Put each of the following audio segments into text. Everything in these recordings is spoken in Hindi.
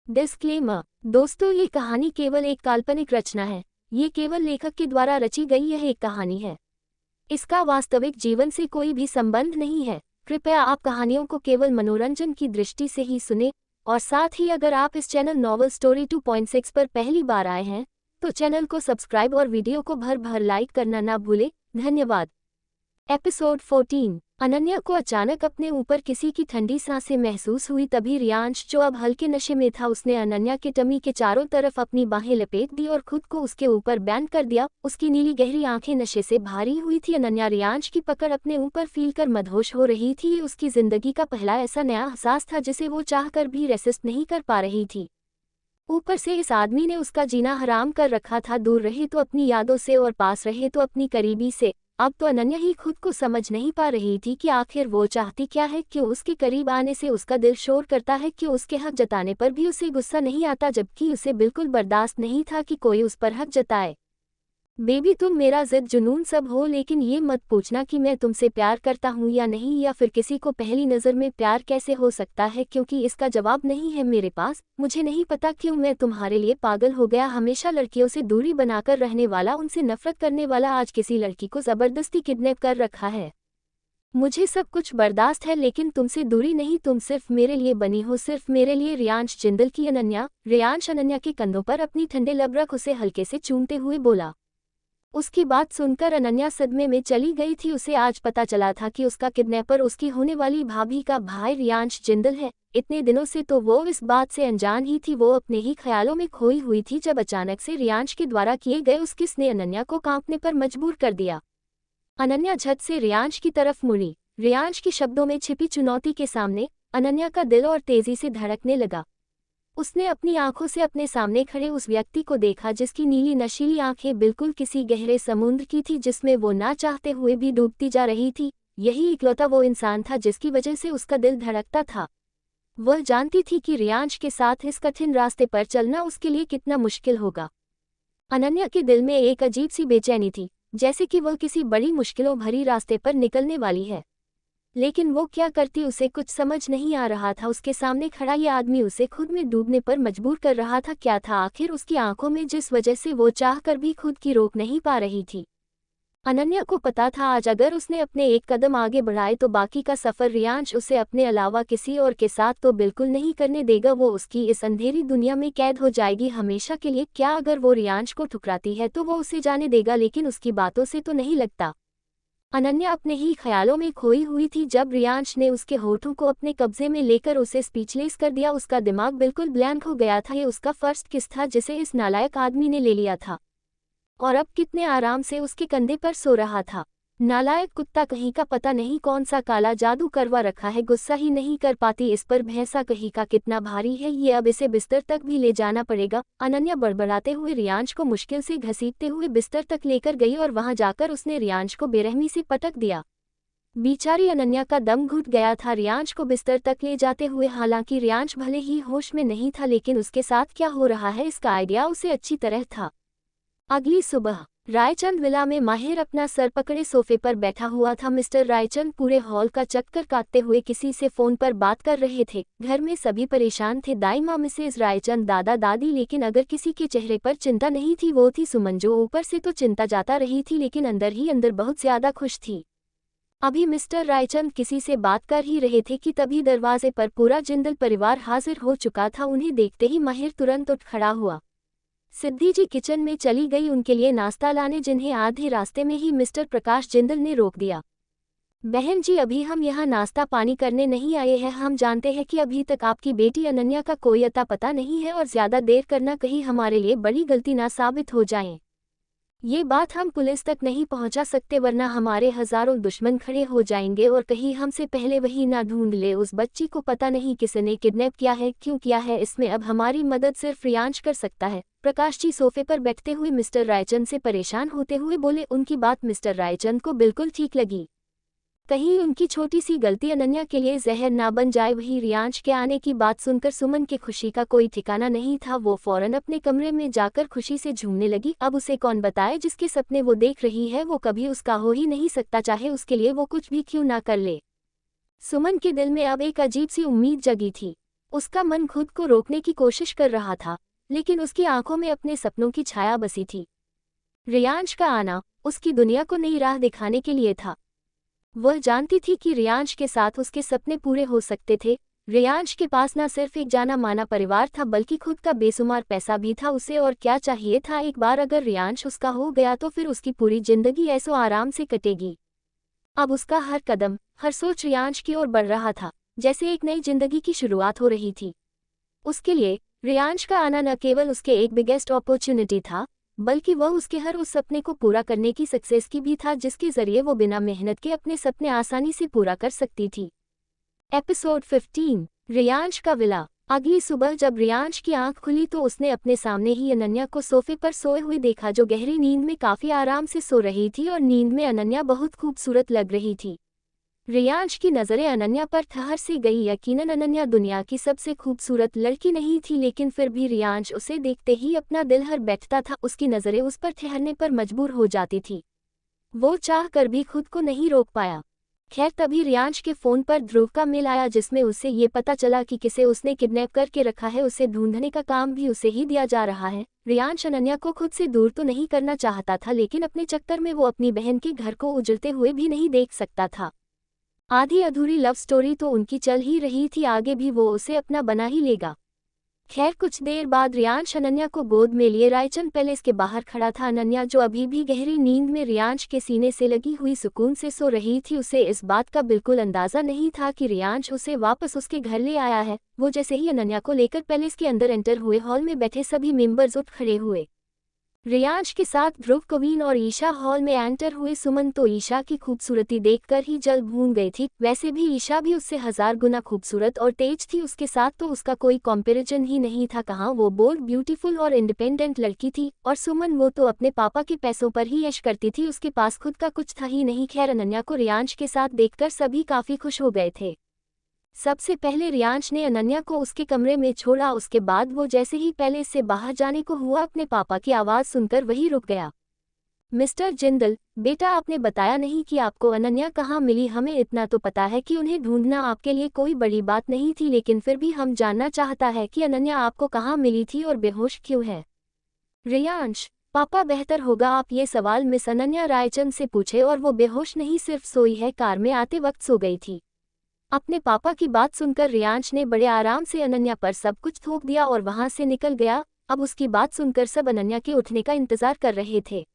डिस्क्लेमर। दोस्तों, ये कहानी केवल एक काल्पनिक रचना है। ये केवल लेखक के द्वारा रची गई यह एक कहानी है। इसका वास्तविक जीवन से कोई भी संबंध नहीं है। कृपया आप कहानियों को केवल मनोरंजन की दृष्टि से ही सुने, और साथ ही अगर आप इस चैनल नॉवल स्टोरी 2.6 पर पहली बार आए हैं तो चैनल को सब्सक्राइब और वीडियो को भर भर लाइक करना ना भूलें। धन्यवाद। एपिसोड 14। अनन्या को अचानक अपने ऊपर किसी की ठंडी सांसें महसूस हुई। तभी रियांश, जो अब हल्के नशे में था, उसने अनन्या के टमी के चारों तरफ अपनी बाहें लपेट दी और खुद को उसके ऊपर बैंड कर दिया। उसकी नीली गहरी आंखें नशे से भारी हुई थी। अनन्या रियांश की पकड़ अपने ऊपर फील कर मदहोश हो रही थी। ये उसकी जिंदगी का पहला ऐसा नया एहसास था जिसे वो चाहकर भी रेसिस्ट नहीं कर पा रही थी। ऊपर से इस आदमी ने उसका जीना हराम कर रखा था। दूर रहे तो अपनी यादों से और पास रहे तो अपनी करीबी से। अब तो अनन्या ही खुद को समझ नहीं पा रही थी कि आखिर वो चाहती क्या है। क्यों उसके करीब आने से उसका दिल शोर करता है। क्यों उसके हक जताने पर भी उसे गुस्सा नहीं आता, जबकि उसे बिल्कुल बर्दाश्त नहीं था कि कोई उस पर हक जताए। बेबी, तुम मेरा जिद जुनून सब हो, लेकिन ये मत पूछना कि मैं तुमसे प्यार करता हूँ या नहीं, या फिर किसी को पहली नज़र में प्यार कैसे हो सकता है, क्योंकि इसका जवाब नहीं है मेरे पास। मुझे नहीं पता क्यों मैं तुम्हारे लिए पागल हो गया। हमेशा लड़कियों से दूरी बनाकर रहने वाला, उनसे नफरत करने वाला, आज किसी लड़की को ज़बरदस्ती किडनैप कर रखा है। मुझे सब कुछ बर्दाश्त है, लेकिन तुमसे दूरी नहीं। तुम सिर्फ मेरे लिए बनी हो, सिर्फ मेरे लिए। रियांश जिंदल की अनन्या। रियांश अनन्या के कंधों पर अपनी ठंडे लब रख उसे हल्के से चूमते हुए बोला। उसकी बात सुनकर अनन्या सदमे में चली गई थी। उसे आज पता चला था कि उसका किडनैपर उसकी होने वाली भाभी का भाई रियांश जिंदल है। इतने दिनों से तो वो इस बात से अनजान ही थी। वो अपने ही ख्यालों में खोई हुई थी, जब अचानक से रियांश के द्वारा किए गए उस किस ने अनन्या को कांपने पर मजबूर कर दिया। अनन्या झट से रियांश की तरफ मुड़ी। रियांश की शब्दों में छिपी चुनौती के सामने अनन्या का दिल और तेजी से धड़कने लगा। उसने अपनी आंखों से अपने सामने खड़े उस व्यक्ति को देखा, जिसकी नीली नशीली आंखें बिल्कुल किसी गहरे समुद्र की थी, जिसमें वो ना चाहते हुए भी डूबती जा रही थी। यही इकलौता वो इंसान था जिसकी वजह से उसका दिल धड़कता था। वह जानती थी कि रियांश के साथ इस कठिन रास्ते पर चलना उसके लिए कितना मुश्किल होगा। अनन्या के दिल में एक अजीब सी बेचैनी थी, जैसे कि वह किसी बड़ी मुश्किलों भरी रास्ते पर निकलने वाली है। लेकिन वो क्या करती, उसे कुछ समझ नहीं आ रहा था। उसके सामने खड़ा ये आदमी उसे खुद में डूबने पर मजबूर कर रहा था। क्या था आखिर उसकी आंखों में, जिस वजह से वो चाहकर भी खुद की रोक नहीं पा रही थी। अनन्या को पता था आज अगर उसने अपने एक कदम आगे बढ़ाए तो बाकी का सफर रियांश उसे अपने अलावा किसी और के साथ तो बिल्कुल नहीं करने देगा। वो उसकी इस अंधेरी दुनिया में कैद हो जाएगी हमेशा के लिए। क्या अगर वो रियांश को ठुकराती है तो वो उसे जाने देगा, लेकिन उसकी बातों से तो नहीं लगता। अनन्या अपने ही ख्यालों में खोई हुई थी जब रियांश ने उसके होठों को अपने कब्जे में लेकर उसे स्पीचलेस कर दिया। उसका दिमाग बिल्कुल ब्लैंक हो गया था। ये उसका फर्स्ट किस था जिसे इस नालायक आदमी ने ले लिया था, और अब कितने आराम से उसके कंधे पर सो रहा था। नालायक कुत्ता कहीं का, पता नहीं कौन सा काला जादू करवा रखा है। गुस्सा ही नहीं कर पाती इस पर। भैंसा कहीं का कितना भारी है ये, अब इसे बिस्तर तक भी ले जाना पड़ेगा। अनन्या बड़बड़ाते हुए रियांश को मुश्किल से घसीटते हुए बिस्तर तक लेकर गई और वहां जाकर उसने रियांश को बेरहमी से पटक दिया। बेचारी अनन्या का दम घुट गया था रियांश को बिस्तर तक ले जाते हुए। हालांकि रियांश भले ही होश में नहीं था, लेकिन उसके साथ क्या हो रहा है इसका आइडिया उसे अच्छी तरह था। अगली सुबह रायचंद विला में माहिर अपना सर पकड़े सोफे पर बैठा हुआ था। मिस्टर रायचंद पूरे हॉल का चक्कर काटते हुए किसी से फोन पर बात कर रहे थे। घर में सभी परेशान थे, दाई माँ, मिसेज रायचंद, दादा दादी। लेकिन अगर किसी के चेहरे पर चिंता नहीं थी वो थी सुमन, जो ऊपर से तो चिंता जाता रही थी लेकिन अंदर ही अंदर बहुत ज्यादा खुश थी। अभी मिस्टर रायचंद किसी से बात कर ही रहे थे कि तभी दरवाजे पर पूरा जिंदल परिवार हाजिर हो चुका था। उन्हें देखते ही माहिर तुरंत उठ खड़ा हुआ। सिद्धि जी किचन में चली गई उनके लिए नाश्ता लाने, जिन्हें आधे रास्ते में ही मिस्टर प्रकाश जिंदल ने रोक दिया। बहन जी, अभी हम यहाँ नाश्ता पानी करने नहीं आए हैं। हम जानते हैं कि अभी तक आपकी बेटी अनन्या का कोई अता पता नहीं है, और ज्यादा देर करना कहीं हमारे लिए बड़ी गलती ना साबित हो जाए। ये बात हम पुलिस तक नहीं पहुंचा सकते, वरना हमारे हजारों दुश्मन खड़े हो जाएंगे और कहीं हमसे पहले वही ना ढूंढ ले। उस बच्ची को पता नहीं किसने किडनैप किया है, क्यों किया है, इसमें अब हमारी मदद सिर्फ रियांश कर सकता है। प्रकाश जी सोफे पर बैठते हुए मिस्टर रायचंद से परेशान होते हुए बोले। उनकी बात मिस्टर रायचंद को बिल्कुल ठीक लगी। कहीं उनकी छोटी सी गलती अनन्या के लिए जहर ना बन जाए। वही रियांश के आने की बात सुनकर सुमन के खुशी का कोई ठिकाना नहीं था। वो फौरन अपने कमरे में जाकर खुशी से झूमने लगी। अब उसे कौन बताए, जिसके सपने वो देख रही है वो कभी उसका हो ही नहीं सकता, चाहे उसके लिए वो कुछ भी क्यों ना कर ले। सुमन के दिल में अब एक अजीब सी उम्मीद जगी थी। उसका मन खुद को रोकने की कोशिश कर रहा था, लेकिन उसकी आंखों में अपने सपनों की छाया बसी थी। रियांश का आना उसकी दुनिया को नई राह दिखाने के लिए था। वह जानती थी कि रियांश के साथ उसके सपने पूरे हो सकते थे। रियांश के पास न सिर्फ एक जाना माना परिवार था बल्कि खुद का बेशुमार पैसा भी था। उसे और क्या चाहिए था। एक बार अगर रियांश उसका हो गया तो फिर उसकी पूरी जिंदगी ऐसो आराम से कटेगी। अब उसका हर कदम, हर सोच रियांश की ओर बढ़ रहा था, जैसे एक नई जिंदगी की शुरुआत हो रही थी। उसके लिए रियांश का आना न केवल उसके एक बिगेस्ट अपॉर्चुनिटी था, बल्कि वह उसके हर उस सपने को पूरा करने की सक्सेस की भी था जिसके जरिए वो बिना मेहनत के अपने सपने आसानी से पूरा कर सकती थी। एपिसोड 15, रियांश का विला। अगली सुबह जब रियांश की आंख खुली तो उसने अपने सामने ही अनन्या को सोफे पर सोए हुए देखा, जो गहरी नींद में काफी आराम से सो रही थी। और नींद में अनन्या बहुत खूबसूरत लग रही थी। रियांश की नज़रें अनन्या पर ठहर सी गई। यकीनन अनन्या दुनिया की सबसे खूबसूरत लड़की नहीं थी, लेकिन फिर भी रियांश उसे देखते ही अपना दिल हर बैठता था। उसकी नज़रें उस पर ठहरने पर मजबूर हो जाती थी। वो चाह कर भी खुद को नहीं रोक पाया। खैर तभी रियांश के फ़ोन पर ध्रुव का मेल आया, जिसमें उसे ये पता चला कि किसे उसने किडनैप करके रखा है। उसे ढूंढने का काम भी उसे ही दिया जा रहा है। रियांश अनन्या को खुद से दूर तो नहीं करना चाहता था, लेकिन अपने चक्कर में वो अपनी बहन के घर को उजड़ते हुए भी नहीं देख सकता था। आधी अधूरी लव स्टोरी तो उनकी चल ही रही थी, आगे भी वो उसे अपना बना ही लेगा। खैर कुछ देर बाद रियांश अनन्या को गोद में लिए रायचंद पैलेस के बाहर खड़ा था। अनन्या जो अभी भी गहरी नींद में रियांश के सीने से लगी हुई सुकून से सो रही थी, उसे इस बात का बिल्कुल अंदाजा नहीं था कि रियांश उसे वापस उसके घर ले आया है। वो जैसे ही अनन्या को लेकर पैलेस के अंदर एंटर हुए, हॉल में बैठे सभी मेंबर्स उठ खड़े हुए। रियांश के साथ ध्रुव, कवीन और ईशा हॉल में एंटर हुए। सुमन तो ईशा की खूबसूरती देखकर ही जल भून गई थी। वैसे भी ईशा भी उससे 1000 गुना खूबसूरत और तेज थी। उसके साथ तो उसका कोई कंपैरिजन ही नहीं था। कहाँ वो बोल्ड, ब्यूटीफुल और इंडिपेंडेंट लड़की थी, और सुमन वो तो अपने पापा के पैसों पर ही ऐश करती थी। उसके पास खुद का कुछ था ही नहीं। खैर अनन्या को रियांश के साथ देखकर सभी काफी खुश हो गए थे। सबसे पहले रियांश ने अनन्या को उसके कमरे में छोड़ा। उसके बाद वो जैसे ही पैलेस से बाहर जाने को हुआ, अपने पापा की आवाज़ सुनकर वही रुक गया। मिस्टर जिंदल, बेटा आपने बताया नहीं कि आपको अनन्या कहाँ मिली। हमें इतना तो पता है कि उन्हें ढूंढना आपके लिए कोई बड़ी बात नहीं थी, लेकिन फिर भी हम जानना चाहता है कि अनन्या आपको कहाँ मिली थी और बेहोश क्यों है। रियांश, पापा बेहतर होगा आप ये सवाल मिस अनन्या रायचंद से पूछे, और वो बेहोश नहीं सिर्फ सोई है, कार में आते वक्त सो गई थी। अपने पापा की बात सुनकर रियांश ने बड़े आराम से अनन्या पर सब कुछ थोप दिया और वहां से निकल गया। अब उसकी बात सुनकर सब अनन्या के उठने का इंतजार कर रहे थे।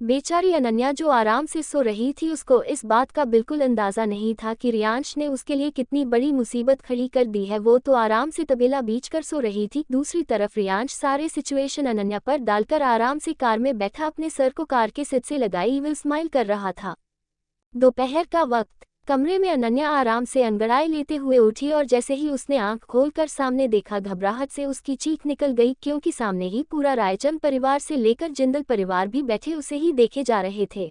बेचारी अनन्या जो आराम से सो रही थी, उसको इस बात का बिल्कुल अंदाजा नहीं था कि रियांश ने उसके लिए कितनी बड़ी मुसीबत खड़ी कर दी है। वो तो आराम से तबेला बीच कर सो रही थी। दूसरी तरफ रियांश सारे सिचुएशन अनन्या पर डालकर आराम से कार में बैठा अपने सर को कार के सीट से लगाई इविल स्माइल कर रहा था। दोपहर का वक्त, कमरे में अनन्या आराम से अंगड़ाई लेते हुए उठी, और जैसे ही उसने आंख खोलकर सामने देखा, घबराहट से उसकी चीख निकल गई, क्योंकि सामने ही पूरा रायचंद परिवार से लेकर जिंदल परिवार भी बैठे उसे ही देखे जा रहे थे।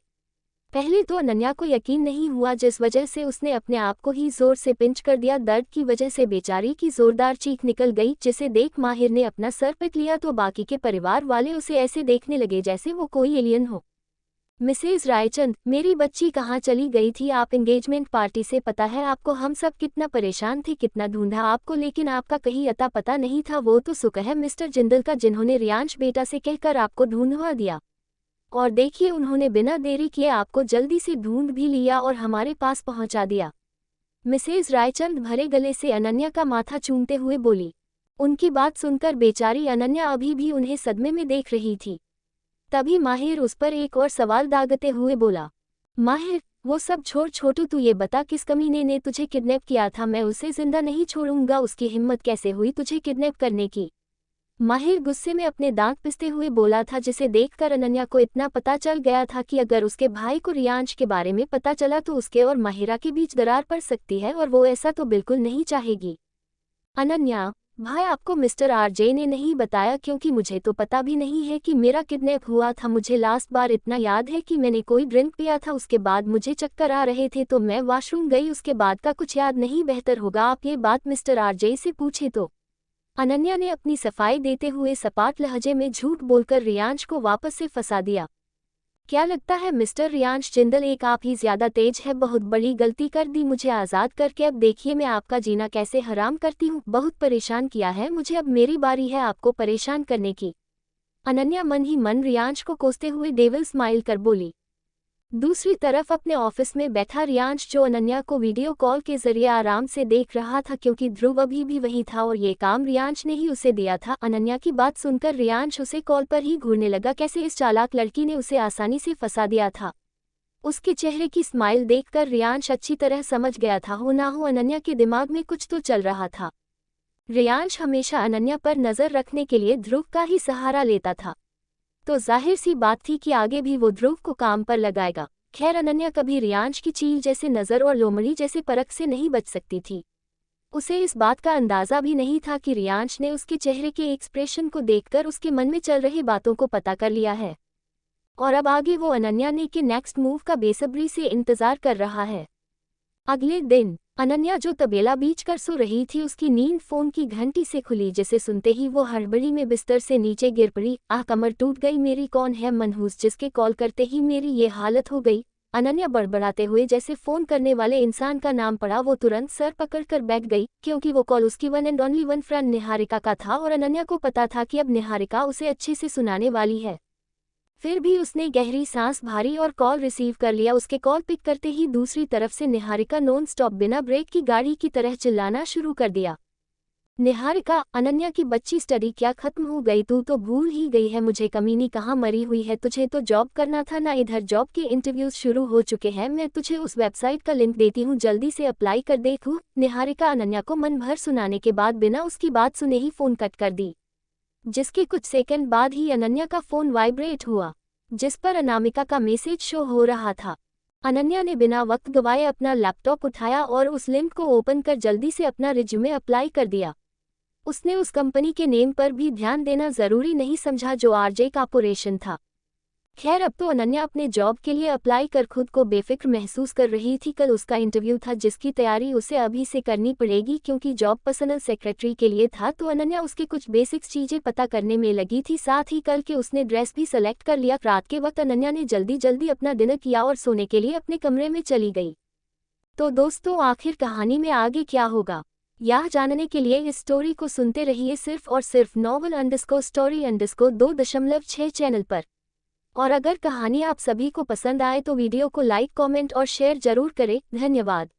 पहले तो अनन्या को यकीन नहीं हुआ, जिस वजह से उसने अपने आप को ही जोर से पिंच कर दिया। दर्द की वजह से बेचारी की जोरदार चीख निकल गई, जिसे देख माहिर ने अपना सर पीट लिया तो बाकी के परिवार वाले उसे ऐसे देखने लगे जैसे वो कोई एलियन हो। मिसेज रायचंद, मेरी बच्ची कहाँ चली गई थी? आप एंगेजमेंट पार्टी से, पता है आपको हम सब कितना परेशान थे, कितना ढूंढा आपको, लेकिन आपका कहीं अता पता नहीं था। वो तो सुख है मिस्टर जिंदल का, जिन्होंने रियांश बेटा से कहकर आपको ढूंढवा दिया। और देखिए उन्होंने बिना देरी किए आपको जल्दी से ढूंढ भी लिया और हमारे पास पहुंचा दिया। मिसेज रायचंद भरे गले से अनन्या का माथा चूमते हुए बोली। उनकी बात सुनकर बेचारी अनन्या अभी भी उन्हें सदमे में देख रही थी। तभी माहिर उस पर एक और सवाल दागते हुए बोला। माहिर, वो सब छोड़, छोटू तू ये बता किस कमीने ने तुझे किडनैप किया था? मैं उसे जिंदा नहीं छोड़ूंगा। उसकी हिम्मत कैसे हुई तुझे किडनैप करने की? माहिर गुस्से में अपने दांत पिसते हुए बोला था, जिसे देखकर अनन्या को इतना पता चल गया था कि अगर उसके भाई को रियांश के बारे में पता चला तो उसके और माहिरा के बीच दरार पड़ सकती है, और वो ऐसा तो बिल्कुल नहीं चाहेगी। अनन्या, भाई आपको मिस्टर आरजे ने नहीं बताया? क्योंकि मुझे तो पता भी नहीं है कि मेरा किडनैप हुआ था। मुझे लास्ट बार इतना याद है कि मैंने कोई ड्रिंक पिया था, उसके बाद मुझे चक्कर आ रहे थे तो मैं वॉशरूम गई, उसके बाद का कुछ याद नहीं। बेहतर होगा आप ये बात मिस्टर आरजे से पूछे तो। अनन्या ने अपनी सफाई देते हुए सपाट लहजे में झूठ बोलकर रियांश को वापस से फंसा दिया। क्या लगता है मिस्टर रियांश जिंदल, एक आप ही ज्यादा तेज है। बहुत बड़ी गलती कर दी मुझे आज़ाद करके। अब देखिए मैं आपका जीना कैसे हराम करती हूँ। बहुत परेशान किया है मुझे, अब मेरी बारी है आपको परेशान करने की। अनन्या मन ही मन रियांश को कोसते हुए डेविल स्माइल कर बोली। दूसरी तरफ अपने ऑफिस में बैठा रियांश, जो अनन्या को वीडियो कॉल के जरिए आराम से देख रहा था क्योंकि ध्रुव अभी भी वहीं था और ये काम रियांश ने ही उसे दिया था। अनन्या की बात सुनकर रियांश उसे कॉल पर ही घूरने लगा। कैसे इस चालाक लड़की ने उसे आसानी से फंसा दिया था। उसके चेहरे की स्माइल देखकर रियांश अच्छी तरह समझ गया था, हो ना हो अनन्या के दिमाग में कुछ तो चल रहा था। रियांश हमेशा अनन्या पर नजर रखने के लिए ध्रुव का ही सहारा लेता था, तो जाहिर सी बात थी कि आगे भी वो ध्रुव को काम पर लगाएगा। खैर अनन्या कभी रियांश की चील जैसे नज़र और लोमड़ी जैसे परख से नहीं बच सकती थी। उसे इस बात का अंदाज़ा भी नहीं था कि रियांश ने उसके चेहरे के एक्सप्रेशन को देखकर उसके मन में चल रही बातों को पता कर लिया है और अब आगे वो अनन्या ने के नेक्स्ट मूव का बेसब्री से इंतज़ार कर रहा है। अगले दिन अनन्या जो तबेला बीच कर सो रही थी, उसकी नींद फोन की घंटी से खुली, जिसे सुनते ही वो हड़बड़ी में बिस्तर से नीचे गिर पड़ी। आह, कमर टूट गई मेरी, कौन है मनहूस जिसके कॉल करते ही मेरी ये हालत हो गई। अनन्या बड़बड़ाते हुए जैसे फोन करने वाले इंसान का नाम पड़ा, वो तुरंत सर पकड़कर बैठ गई क्योंकि वो कॉल उसकी one and only one friend Niharika का था और अनन्या को पता था कि अब निहारिका उसे अच्छे से सुनाने वाली है। फिर भी उसने गहरी सांस भारी और कॉल रिसीव कर लिया। उसके कॉल पिक करते ही दूसरी तरफ से निहारिका नॉन स्टॉप बिना ब्रेक की गाड़ी की तरह चिल्लाना शुरू कर दिया। निहारिका, अनन्या की बच्ची, स्टडी क्या खत्म हो गई? तू तो भूल ही गई है मुझे, कमीनी कहाँ मरी हुई है? तुझे तो जॉब करना था ना, इधर जॉब के इंटरव्यूज शुरू हो चुके हैं। मैं तुझे उस वेबसाइट का लिंक देती हूँ, जल्दी से अप्लाई कर देखूँ। निहारिका अनन्या को मन भर सुनाने के बाद बिना उसकी बात सुने ही फोन कट कर दी, जिसके कुछ सेकंड बाद ही अनन्या का फोन वाइब्रेट हुआ, जिस पर अनामिका का मैसेज शो हो रहा था। अनन्या ने बिना वक्त गवाए अपना लैपटॉप उठाया और उस लिंक को ओपन कर जल्दी से अपना रिज्यूमे अप्लाई कर दिया। उसने उस कंपनी के नेम पर भी ध्यान देना जरूरी नहीं समझा, जो आरजे कॉर्पोरेशन था। खैर अब तो अनन्या अपने जॉब के लिए अप्लाई कर खुद को बेफिक्र महसूस कर रही थी। कल उसका इंटरव्यू था जिसकी तैयारी उसे अभी से करनी पड़ेगी क्योंकि जॉब पर्सनल सेक्रेटरी के लिए था, तो अनन्या उसके कुछ बेसिक्स चीज़ें पता करने में लगी थी। साथ ही कल के उसने ड्रेस भी सेलेक्ट कर लिया। रात के वक्त अनन्या ने जल्दी जल्दी अपना डिनर किया और सोने के लिए अपने कमरे में चली गई। तो दोस्तों, आखिर कहानी में आगे क्या होगा, यह जानने के लिए इस स्टोरी को सुनते रहिए सिर्फ और सिर्फ novel_story_2.6 चैनल पर। और अगर कहानी आप सभी को पसंद आए तो वीडियो को लाइक, कमेंट और शेयर जरूर करें। धन्यवाद।